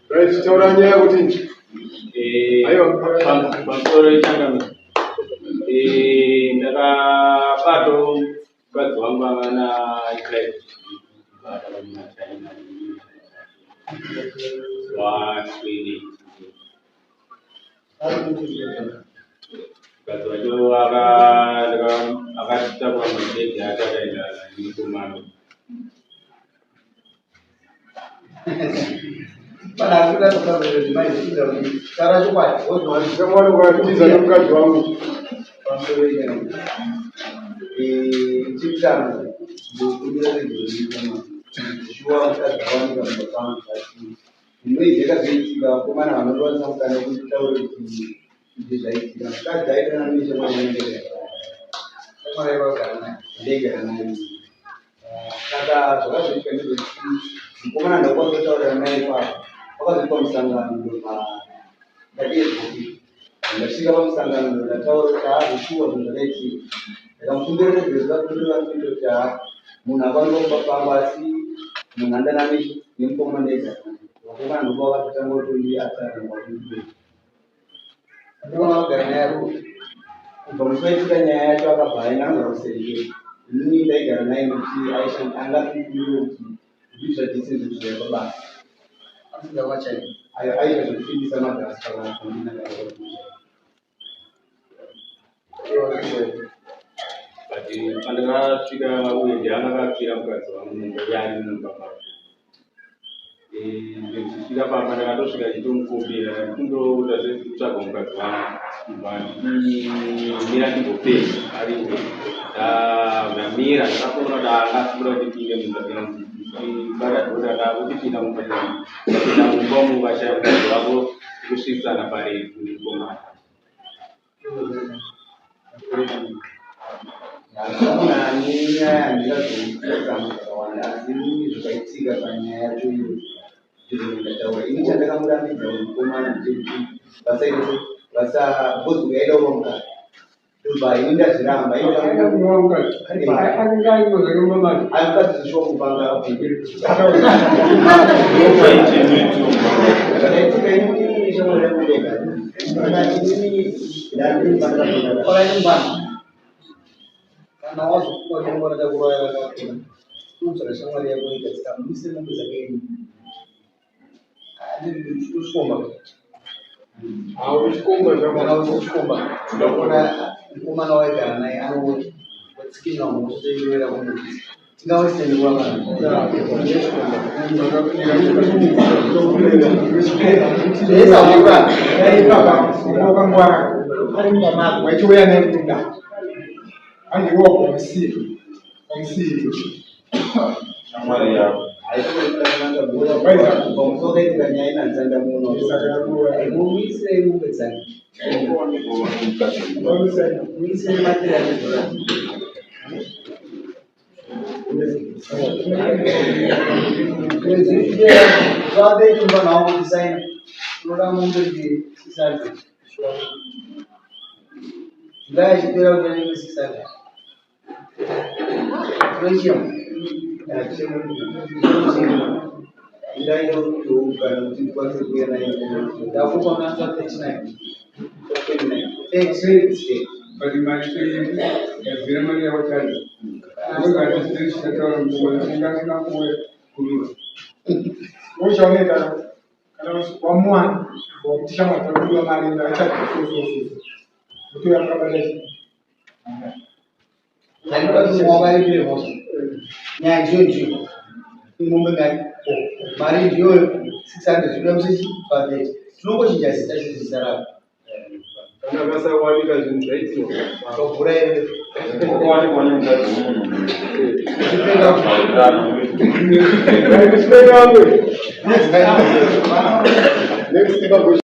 Right, tauranya kuti. Ayo, pamusoro itangano. Ndakabato mukadzi wangu angana Israel. Waswede. Mukadzi wacho akatakura mabhegi ake akaenda nemukomana. Para kuda kutabira zimaiziza kuti kara chokwadi Kama ukatiza mukadzi wangu. pamusoro chitano ndokumbira nezvozviitama zvichiwa mukadzi wawanika mumapanga asi inoizeka zvaitika vakomana vanondovanisa mukana wekuti taure kuti izvi zvaitika mukadzi aitana mishe mwaaivaigara naye ndaigara naye saka zvakazoitika ndezvekuti mukomana ndakwanzotaurira naye ipapo wakazoitwa musangano ndatiezvoki ndasvika pamusangano ndataura kuti haazoshuwa zvinhu zvakaitika ndakamukumbira nezvezvakumbira kuita kuti munhu akangofamba asi munhu andanamishi nemukomana ndaigara naye vakomana ndokuva vakatotanga kutoi atarangwaii mukomana wagara naye kubva musaitika nyaya yacho akabva ainanzwa kuserikei inini ndaigara naye nokuti angapindire kuti zviizva dzese zvinhu zvaiva basa asinga wachai aita zvekufindisa magasi pakanakondinakaaa But pandakasvika uye ndianakapfira mukadzi wangu yani mumba make. Ndichisvika pamba ndakatosvika ndichitomukopera kundoita zvekutsvaga mukadzi wangu ndimira ndimbopera ariwe ndamira ndakaona kuti angafura kuti ndipinde mumba ndibadadhora ndakutipinda mumba ndapinda mumba umu vashaya mukadzi wako kusvikisana parefu ndikomana. nani nyaya handingazoidzama zvakawanda asi inini zvakaitika panyaya yacho iyo zvinhu ndataura ini chandakamurambidza mukomana ndechekuti bhozi yaida urongana ndobva ini ndazviramba aikadzishuwa kupanga zvakaitika inini shamwari yakudeka inini ndandipaaaimbana kana wazokuwa changwana chakuraya vakakona unotsvaka shamwari yako ikadzika muise mombe dzakaini uskomba uchikomba ndakona mukomana waigara naye anotsikinga musotoiroera kuno tingawaitendiwa Waichiuya nekuda andiwo pamusiri Shamwari yako. pamusokaitika nyaya inanzanda muno muisirei mumbe dzake muisirei materializora zvavetumba navo kudisaina unoda mombe mbiri 600 ngayachipera kutanenge 600 toichema ndaida kutougara kuti ndikwanise kuuya naye ndakupa mwanza 39 But vile mali ya watali. Wewe ndio tunatawa msongamano kwa kulula. Ushaoneka kana wamwana wakutisha matatizo mali ndio acha kufufufu. Mtu yakabale. Ndio mobile ile moja. Nya jojo. Ngombe gani? Mali ndio 600 ndio msiji budget. Tunongochinja sitashi zisara. Kana basa walika zvinhu zvaitiro. Tokura ile. Kwani kwani mkazi muno. Next